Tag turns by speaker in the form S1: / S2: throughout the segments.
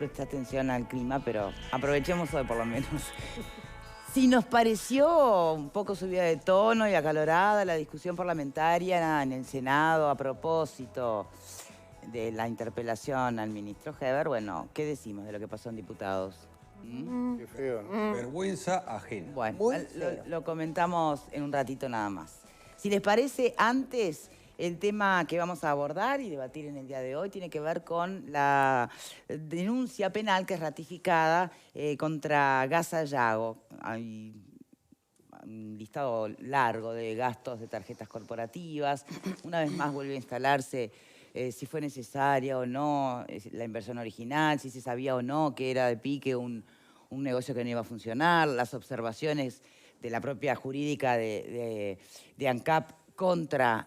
S1: Presta atención al clima, pero aprovechemos hoy por lo menos. Si nos pareció un poco subida de tono y acalorada la discusión parlamentaria en el Senado a propósito de la interpelación al ministro Heber, bueno, ¿qué decimos de lo que pasó en diputados?
S2: Qué feo, ¿no?
S3: Vergüenza ajena.
S1: Bueno,
S2: Muy feo.
S1: lo comentamos en un ratito nada más. Si les parece, antes el tema que vamos a abordar y debatir en el día de hoy tiene que ver con la denuncia penal que es ratificada contra Gasa Yago. Hay un listado largo de gastos de tarjetas corporativas. Una vez más vuelve a instalarse si fue necesaria o no la inversión original, si se sabía o no que era de pique un negocio que no iba a funcionar, las observaciones de la propia jurídica de ANCAP contra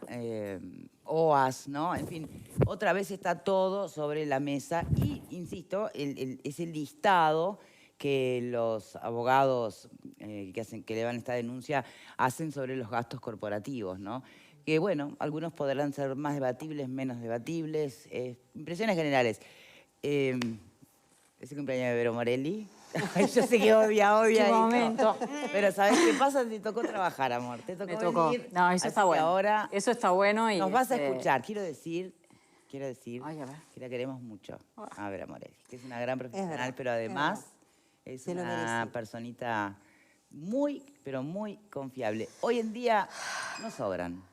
S1: OAS, ¿no? En fin, otra vez está todo sobre la mesa y, insisto, es el listado que los abogados que elevan esta denuncia hacen sobre los gastos corporativos, ¿no? Que, bueno, algunos podrán ser más debatibles, menos debatibles. Impresiones generales. Ese cumpleaños de Vero Morelli. Yo sé que odia.
S4: Qué momento.
S1: Pero ¿sabes qué pasa? Te tocó trabajar, amor. Te tocó
S4: Me tocó.
S1: venir.
S4: No, eso está bueno.
S1: Ahora
S4: eso está bueno y...
S1: nos vas a escuchar. Quiero decir
S4: Ay, a ver.
S1: que la queremos mucho a Vera Morelli, que es una gran profesional,
S2: verdad,
S1: pero además es
S2: Se lo
S1: una
S2: merece.
S1: personita muy, pero muy confiable. Hoy en día no sobran.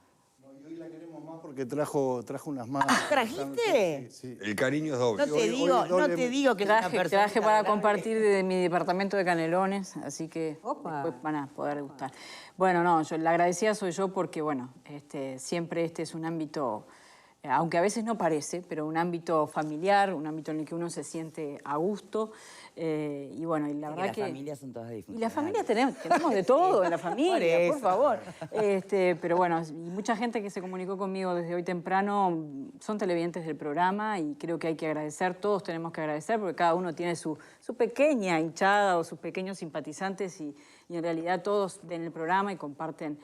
S2: Y hoy la queremos más porque trajo unas más.
S1: ¿Trajiste?
S2: Sí.
S3: El cariño es doble.
S1: No te
S2: hoy
S1: digo, no
S2: doble-
S1: te digo que es una persona.
S4: Traje para compartir de mi departamento de Canelones, así que
S2: Opa.
S4: después van a poder degustar. Bueno, no, yo la agradecida soy yo porque, bueno, siempre este es un ámbito, aunque a veces no parece, pero un ámbito familiar, un ámbito en el que uno se siente a gusto. Y bueno, y la verdad
S1: Las
S4: que...
S1: familias son todas
S4: Y
S1: disfuncionales.
S4: la familia tenemos de todo en la familia, por
S1: eso.
S4: favor. Pero bueno, y mucha gente que se comunicó conmigo desde hoy temprano son televidentes del programa y creo que hay que agradecer, todos tenemos que agradecer porque cada uno tiene su pequeña hinchada o sus pequeños simpatizantes y en realidad todos ven el programa y comparten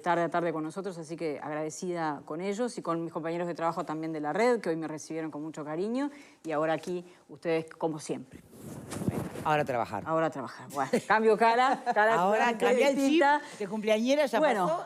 S4: tarde a tarde con nosotros, así que agradecida con ellos y con mis compañeros de trabajo también de la red, que hoy me recibieron con mucho cariño y ahora aquí ustedes como siempre.
S1: Ahora a trabajar.
S4: Ahora a trabajar. Bueno, cambio cara
S1: Ahora
S4: totalmente
S1: cambia el chip
S4: distinta.
S1: de cumpleañera, ya
S4: Bueno,
S1: pasó.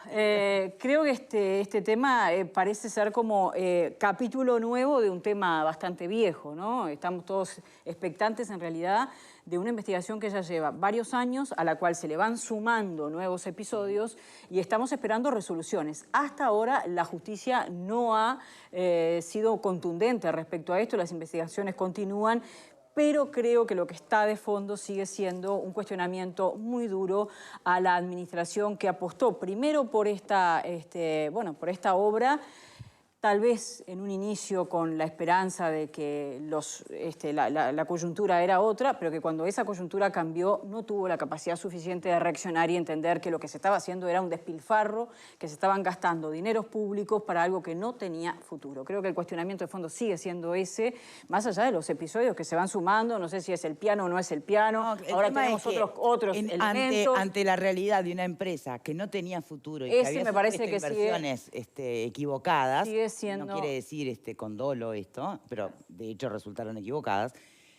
S4: creo que este tema parece ser como capítulo nuevo de un tema bastante viejo, ¿no? Estamos todos expectantes en realidad de una investigación que ya lleva varios años, a la cual se le van sumando nuevos episodios y estamos esperando resoluciones. Hasta ahora la justicia no ha sido contundente respecto a esto, las investigaciones continúan, pero creo que lo que está de fondo sigue siendo un cuestionamiento muy duro a la administración que apostó primero por esta obra, tal vez en un inicio con la esperanza de que la coyuntura era otra, pero que cuando esa coyuntura cambió no tuvo la capacidad suficiente de reaccionar y entender que lo que se estaba haciendo era un despilfarro, que se estaban gastando dineros públicos para algo que no tenía futuro. Creo que el cuestionamiento de fondo sigue siendo ese, más allá de los episodios que se van sumando, no sé si es el piano o no es el piano,
S1: No, el
S4: ahora
S1: tema
S4: tenemos
S1: es que
S4: otros elementos.
S1: ante la realidad de una empresa que no tenía futuro y
S4: Ese
S1: que había
S4: me parece
S1: supuesto
S4: que sigue-
S1: inversiones equivocadas,
S4: sigue siendo-
S1: no quiere decir con dolo esto, pero de hecho resultaron equivocadas,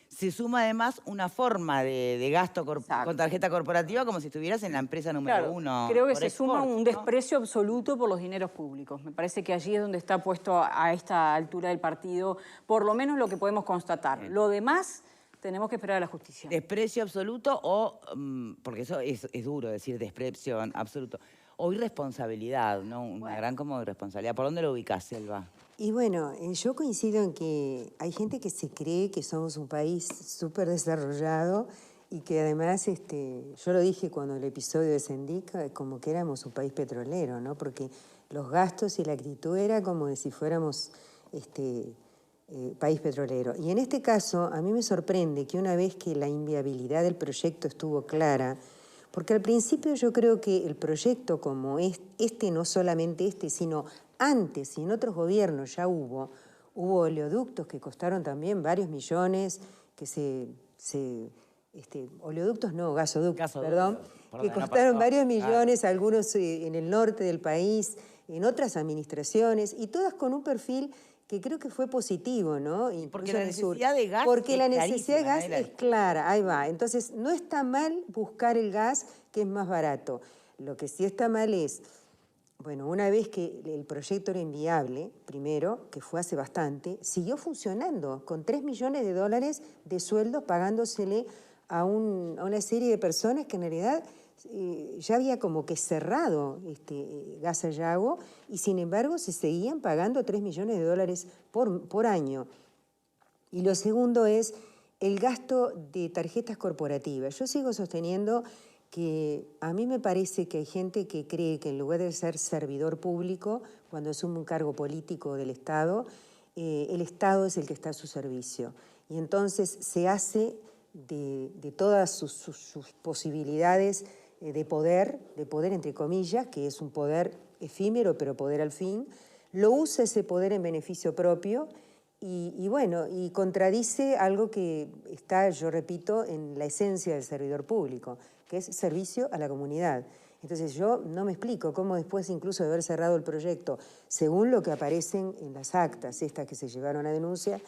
S1: se suma además una forma de gasto
S4: Exacto.
S1: con tarjeta corporativa como si estuvieras en la empresa número
S4: Claro,
S1: uno.
S4: creo que
S1: por
S4: se suma
S1: export,
S4: un
S1: ¿no?
S4: desprecio absoluto por los dineros públicos. Me parece que allí es donde está puesto a esta altura del partido, por lo menos lo que podemos constatar. Lo demás tenemos que esperar a la justicia.
S1: Desprecio absoluto o, porque eso es duro decir desprecio absoluto, o irresponsabilidad, ¿no? Una gran como irresponsabilidad. ¿Por dónde lo ubicás, Selva?
S5: Y bueno, yo coincido en que hay gente que se cree que somos un país súper desarrollado y que además, yo lo dije cuando el episodio de Sendic, como que éramos un país petrolero, ¿no? Porque los gastos y la actitud era como de si fuéramos país petrolero. Y en este caso, a mí me sorprende que una vez que la inviabilidad del proyecto estuvo clara, porque al principio yo creo que el proyecto como no solamente sino antes y en otros gobiernos ya hubo oleoductos que costaron también varios millones, que oleoductos no, gasoductos, perdón, que costaron varios millones, algunos en el norte del país, en otras administraciones, y todas con un perfil que creo que fue positivo, ¿no?
S1: Porque
S5: Incluso
S1: la
S5: en el sur.
S1: necesidad de gas
S5: Porque
S1: es
S5: la necesidad de
S1: clarísima,
S5: gas
S1: ¿no?
S5: es clara, ahí va. Entonces, no está mal buscar el gas que es más barato. Lo que sí está mal es, bueno, una vez que el proyecto era inviable, primero, que fue hace bastante, siguió funcionando con $3 millones de sueldos pagándosele a una serie de personas que en realidad ya había como que cerrado Gas Sayago y sin embargo se seguían pagando $3 millones por año. Y lo segundo es el gasto de tarjetas corporativas. Yo sigo sosteniendo que a mí me parece que hay gente que cree que en lugar de ser servidor público, cuando asume un cargo político del Estado, el Estado es el que está a su servicio. Y entonces se hace de todas sus posibilidades de poder entre comillas, que es un poder efímero, pero poder al fin, lo usa ese poder en beneficio propio y bueno, y contradice algo que está, yo repito, en la esencia del servidor público, que es servicio a la comunidad. Entonces yo no me explico cómo después incluso de haber cerrado el proyecto, según lo que aparecen en las actas, estas que se llevaron a denuncia,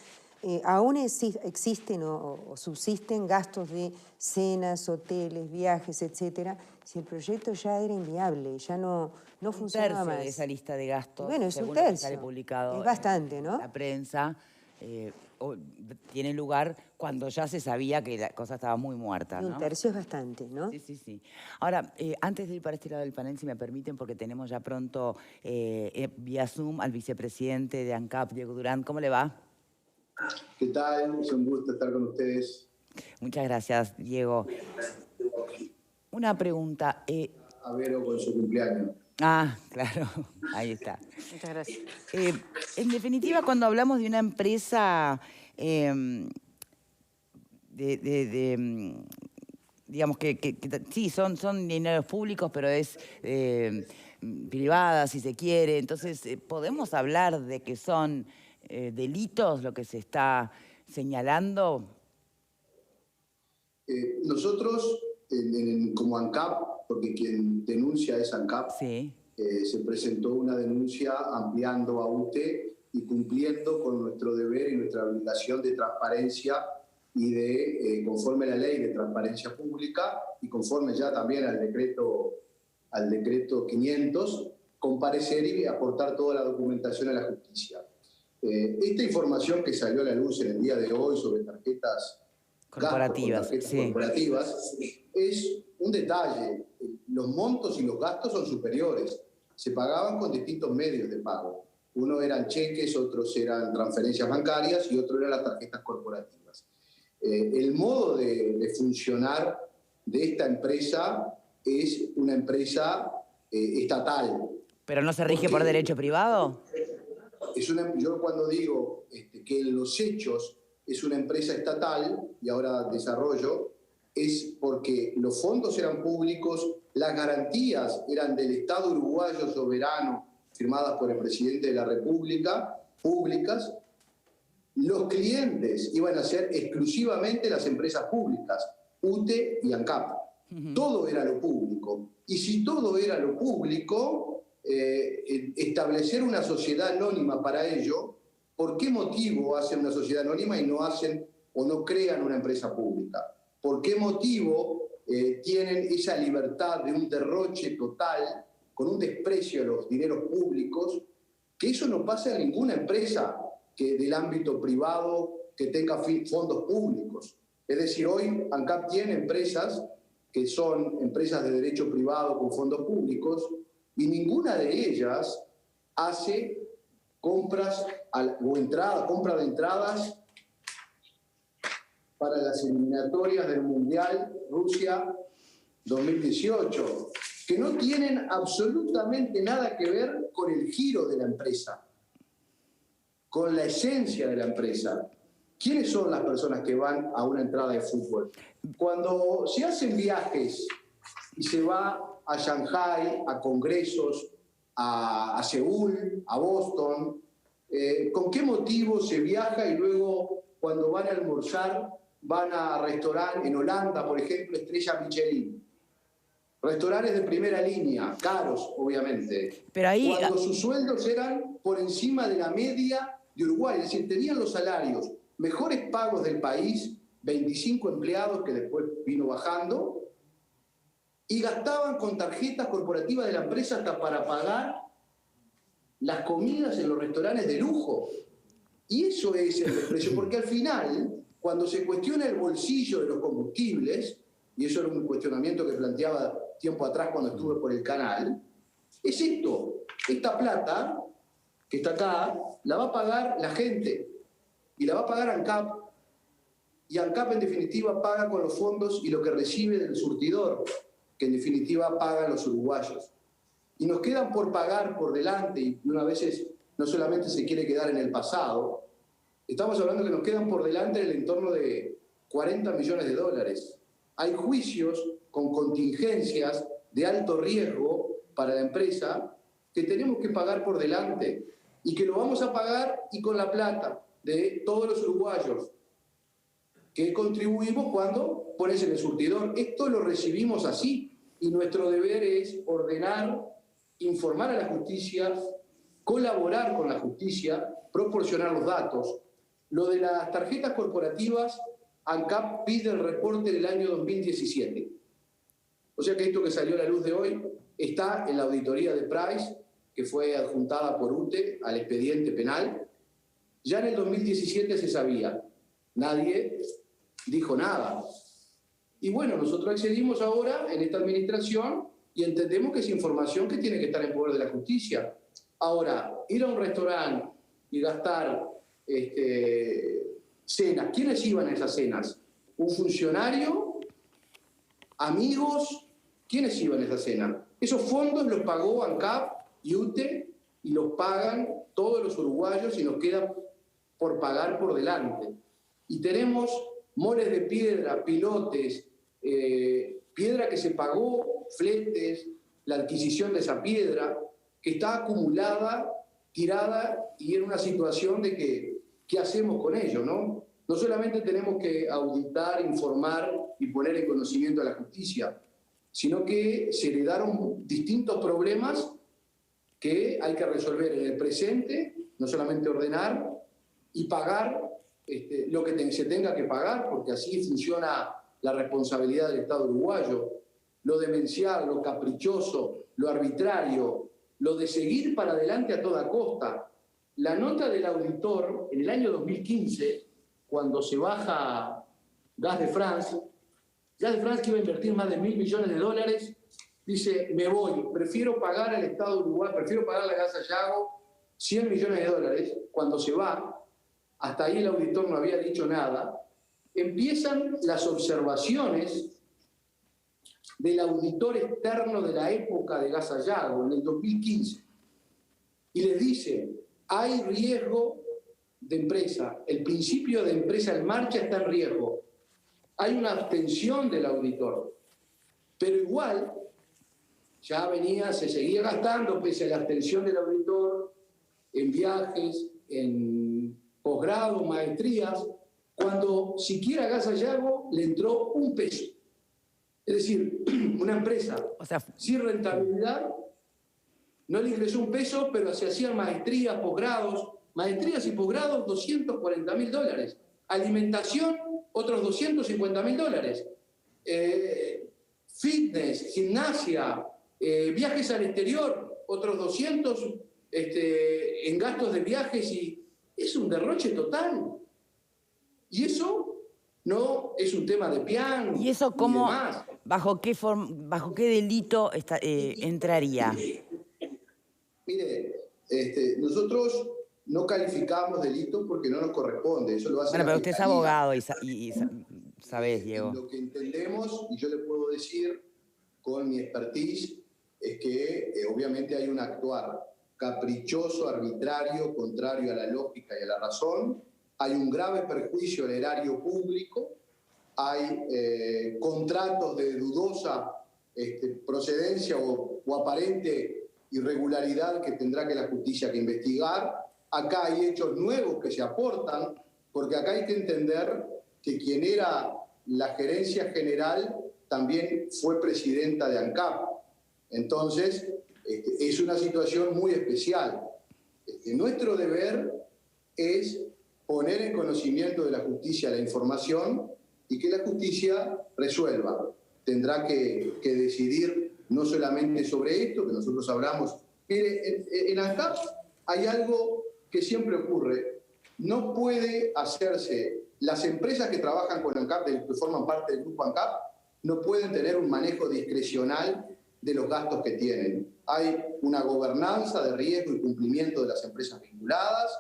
S5: aún existen o subsisten gastos de cenas, hoteles, viajes, etcétera, si el proyecto ya era inviable, ya no funcionaba más.
S1: De esa lista de gastos,
S5: y bueno, es
S1: según
S5: un
S1: lo que
S5: tercio.
S1: sale publicado
S5: Es bastante, ¿no?
S1: en la prensa, tiene lugar cuando ya se sabía que la cosa estaba muy muerta,
S5: Y un
S1: ¿no?
S5: tercio es bastante, ¿no?
S1: Sí, sí, sí. Ahora, antes de ir para este lado del panel, si me permiten, porque tenemos ya pronto vía Zoom al vicepresidente de ANCAP, Diego Durán. ¿Cómo le va?
S6: ¿Qué tal? Es un gusto estar con ustedes.
S1: Muchas gracias, Diego. Una pregunta.
S6: A Vero con su cumpleaños.
S1: Claro, ahí está.
S4: Muchas gracias.
S1: En definitiva, cuando hablamos de una empresa digamos que sí, son dineros públicos, pero es privada, si se quiere. Entonces, ¿podemos hablar de que son delitos lo que se está señalando?
S6: Nosotros, como ANCAP, porque quien denuncia es ANCAP,
S1: Sí.
S6: Se presentó una denuncia ampliando a UTE y cumpliendo con nuestro deber y nuestra obligación de transparencia y de, conforme a la ley de transparencia pública y conforme ya también al decreto 500, comparecer y aportar toda la documentación a la justicia. Esta información que salió a la luz en el día de hoy sobre tarjetas
S1: Corporativas,
S6: corporativas es un detalle. Los montos y los gastos son superiores. Se pagaban con distintos medios de pago. Uno eran cheques, otros eran transferencias bancarias y otro eran las tarjetas corporativas. El modo de funcionar de esta empresa es una empresa estatal.
S1: ¿Pero no se rige por derecho privado?
S6: Yo cuando digo que en los hechos es una empresa estatal, y ahora desarrollo, es porque los fondos eran públicos, las garantías eran del Estado uruguayo soberano, firmadas por el presidente de la República, públicas. Los clientes iban a ser exclusivamente las empresas públicas, UTE y ANCAP. Todo era lo público. Y si todo era lo público, establecer una sociedad anónima para ello, ¿por qué motivo hacen una sociedad anónima y no hacen o no crean una empresa pública? ¿Por qué motivo tienen esa libertad de un derroche total, con un desprecio a los dineros públicos, que eso no pasa en ninguna empresa del ámbito privado que tenga fondos públicos? Es decir, hoy ANCAP tiene empresas que son empresas de derecho privado con fondos públicos y ninguna de ellas hace compra de entradas para las eliminatorias del Mundial Rusia 2018, que no tienen absolutamente nada que ver con el giro de la empresa, con la esencia de la empresa. ¿Quiénes son las personas que van a una entrada de fútbol? Cuando se hacen viajes y se va a Shanghái, a congresos, a Seúl, a Boston, ¿con qué motivo se viaja y luego cuando van a almorzar van a restaurantes en Holanda, por ejemplo, Estrella Michelin? Restaurantes de primera línea, caros, obviamente.
S1: Pero ahí...
S6: Cuando sus sueldos eran por encima de la media de Uruguay, es decir, tenían los salarios mejores pagos del país, 25 empleados que después vino bajando, y gastaban con tarjetas corporativas de la empresa hasta para pagar las comidas en los restaurantes de lujo. Y eso es el desprecio, porque al final, cuando se cuestiona el bolsillo de los combustibles, y eso era un cuestionamiento que planteaba tiempo atrás cuando estuve por el canal, es esto, esta plata que está acá, la va a pagar la gente, y la va a pagar ANCAP, y ANCAP en definitiva paga con los fondos y lo que recibe del surtidor, que en definitiva pagan los uruguayos. Y nos quedan por pagar por delante, y una vez no solamente se quiere quedar en el pasado, estamos hablando que nos quedan por delante en el entorno de 40 millones de dólares. Hay juicios con contingencias de alto riesgo para la empresa que tenemos que pagar por delante y que lo vamos a pagar y con la plata de todos los uruguayos que contribuimos cuando pones en el surtidor. Esto lo recibimos así y nuestro deber es ordenar, informar a la justicia, colaborar con la justicia, proporcionar los datos. Lo de las tarjetas corporativas, ANCAP pide el reporte del año 2017. O sea que esto que salió a la luz de hoy está en la auditoría de Price, que fue adjuntada por UTE al expediente penal. Ya en el 2017 se sabía, nadie dijo nada. Y bueno, nosotros accedimos ahora en esta administración y entendemos que es información que tiene que estar en poder de la justicia. Ahora, ir a un restaurante y gastar cenas, ¿quiénes iban a esas cenas? ¿Un funcionario? ¿Amigos? ¿Quiénes iban a esa cena? Esos fondos los pagó ANCAP y UTE y los pagan todos los uruguayos y nos queda por pagar por delante. Y tenemos moles de piedra, pilotes, piedra que se pagó, fletes, la adquisición de esa piedra, que está acumulada, tirada y en una situación de que, ¿qué hacemos con ello? ¿No? No solamente tenemos que auditar, informar y poner en conocimiento a la justicia, sino que se le heredaron distintos problemas que hay que resolver en el presente, no solamente ordenar y pagar lo que se tenga que pagar, porque así funciona la responsabilidad del Estado uruguayo. Lo demencial, lo caprichoso, lo arbitrario, lo de seguir para adelante a toda costa. La nota del auditor en el año 2015, cuando se baja Gas de France, que iba a invertir más de $1.000 millones, dice, me voy, prefiero pagar al Estado de Uruguay, prefiero pagarle a Gas Sayago $100 millones. Cuando se va, hasta ahí el auditor no había dicho nada, empiezan las observaciones del auditor externo de la época de Gas Sayago, en el 2015, y les dice, hay riesgo de empresa, el principio de empresa en marcha está en riesgo, hay una abstención del auditor, pero igual ya se seguía gastando pese a la abstención del auditor en viajes, en posgrado, maestrías, cuando siquiera a Gas Sayago le entró un peso. Es decir, una empresa sin rentabilidad no le ingresó un peso, pero se hacían maestrías, posgrados, maestrías y posgrados, $240.000. Alimentación, otros $250.000. Fitness, gimnasia, viajes al exterior, otros 200 en gastos de viajes, y es un derroche total. Y eso no es un tema de piano.
S1: ¿Y eso cómo, bajo qué delito entraría?
S6: Mire, nosotros no calificamos delitos porque no nos corresponde. Eso lo hace la
S1: pero usted es abogado y sabés, Diego.
S6: Lo que entendemos, y yo le puedo decir con mi expertise, es que obviamente hay un actuar caprichoso, arbitrario, contrario a la lógica y a la razón. Hay un grave perjuicio al erario público, hay contratos de dudosa procedencia o aparente irregularidad que tendrá que la justicia que investigar. Acá hay hechos nuevos que se aportan, porque acá hay que entender que quien era la gerencia general también fue presidenta de ANCAP. Entonces, es una situación muy especial. Nuestro deber es poner en conocimiento de la justicia la información y que la justicia resuelva. Tendrá que decidir no solamente sobre esto, que nosotros hablamos. Mire, en ANCAP hay algo que siempre ocurre. No puede hacerse, las empresas que trabajan con ANCAP, que forman parte del grupo ANCAP, no pueden tener un manejo discrecional de los gastos que tienen. Hay una gobernanza de riesgo y cumplimiento de las empresas vinculadas,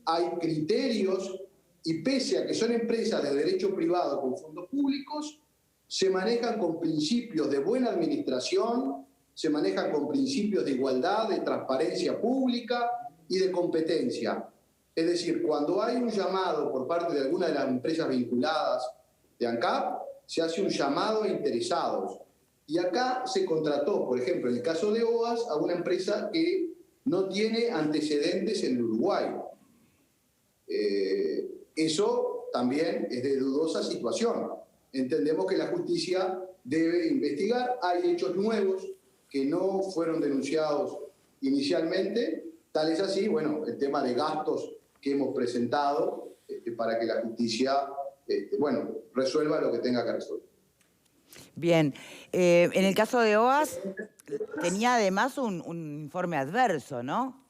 S6: hay criterios y pese a que son empresas de derecho privado con fondos públicos, se manejan con principios de buena administración, se manejan con principios de igualdad, de transparencia pública y de competencia. Es decir, cuando hay un llamado por parte de alguna de las empresas vinculadas de ANCAP, se hace un llamado a interesados. Y acá se contrató, por ejemplo, en el caso de OAS, a una empresa que no tiene antecedentes en Uruguay. Eso también es de dudosa situación. Entendemos que la justicia debe investigar. Hay hechos nuevos que no fueron denunciados inicialmente. Tal es así, bueno, el tema de gastos que hemos presentado para que la justicia, resuelva lo que tenga que resolver.
S1: Bien, en el caso de OAS tenía además un informe adverso, ¿no?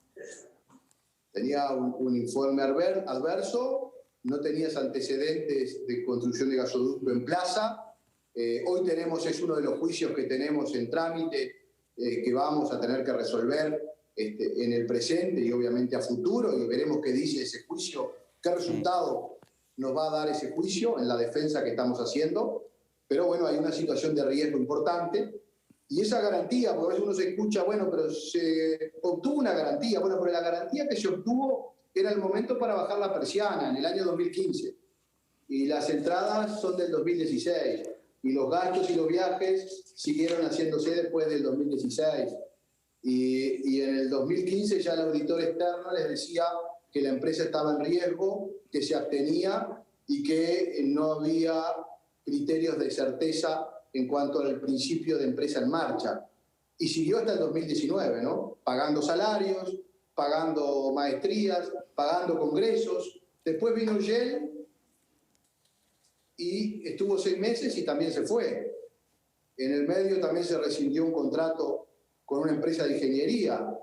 S6: Tenía un informe adverso, no tenías antecedentes de construcción de gasoducto en plaza. Hoy es uno de los juicios que tenemos en trámite que vamos a tener que resolver en el presente y obviamente a futuro, y veremos qué dice ese juicio, qué resultado nos va a dar ese juicio en la defensa que estamos haciendo. Pero bueno, hay una situación de riesgo importante y esa garantía, porque a veces uno se escucha, bueno, pero se obtuvo una garantía. Bueno, pero la garantía que se obtuvo era el momento para bajar la persiana en el año 2015 y las entradas son del 2016 y los gastos y los viajes siguieron haciéndose después del 2016 y en el 2015 ya el auditor externo les decía que la empresa estaba en riesgo, que se abstenía y que no había criterios de certeza en cuanto al principio de empresa en marcha. Y siguió hasta el 2019, ¿no? Pagando salarios, pagando maestrías, pagando congresos. Después vino Shell y estuvo 6 meses y también se fue. En el medio también se rescindió un contrato con una empresa de ingeniería.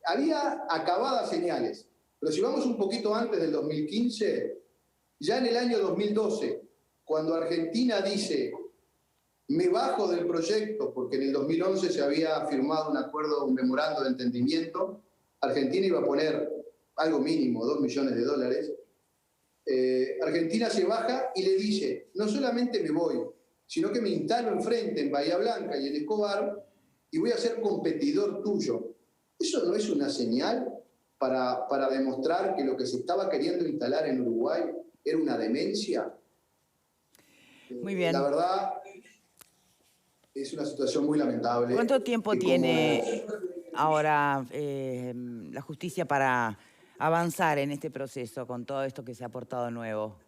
S6: Había acabadas señales. Pero si vamos un poquito antes del 2015, ya en el año 2012, cuando Argentina dice, me bajo del proyecto, porque en el 2011 se había firmado un memorando de entendimiento, Argentina iba a poner algo mínimo, $2 millones. Argentina se baja y le dice, no solamente me voy, sino que me instalo enfrente en Bahía Blanca y en Escobar y voy a ser competidor tuyo. ¿Eso no es una señal para demostrar que lo que se estaba queriendo instalar en Uruguay era una demencia?
S1: Muy bien.
S6: La verdad, es una situación muy lamentable.
S1: ¿Cuánto tiempo tiene ahora la justicia para avanzar en este proceso con todo esto que se ha aportado nuevo?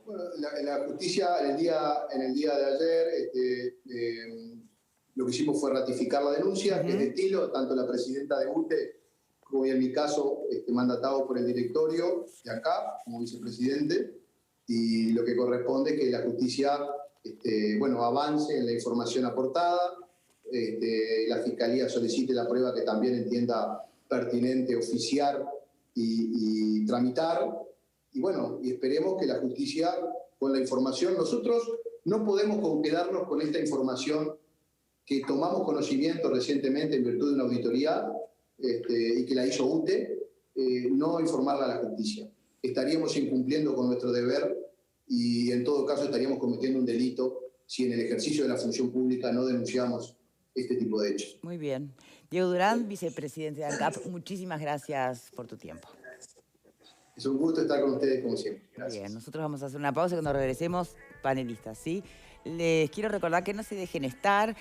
S6: Bueno, la justicia en el día de ayer lo que hicimos fue ratificar la denuncia, que es de estilo, tanto la presidenta de UTE como en mi caso mandatado por el directorio de acá como vicepresidente, y lo que corresponde es que la justicia avance en la información aportada, la Fiscalía solicite la prueba que también entienda pertinente oficiar y tramitar, y esperemos que la justicia, con la información, nosotros no podemos quedarnos con esta información que tomamos conocimiento recientemente en virtud de una auditoría y que la hizo UTE, no informarla a la justicia. Estaríamos incumpliendo con nuestro deber y en todo caso estaríamos cometiendo un delito si en el ejercicio de la función pública no denunciamos este tipo de hechos.
S1: Muy bien. Diego Durán, vicepresidente de ANCAP, muchísimas gracias por tu tiempo.
S6: Es un gusto estar con ustedes como siempre. Gracias.
S1: Bien, nosotros vamos a hacer una pausa y cuando regresemos, panelistas, ¿sí? Les quiero recordar que no se dejen estar.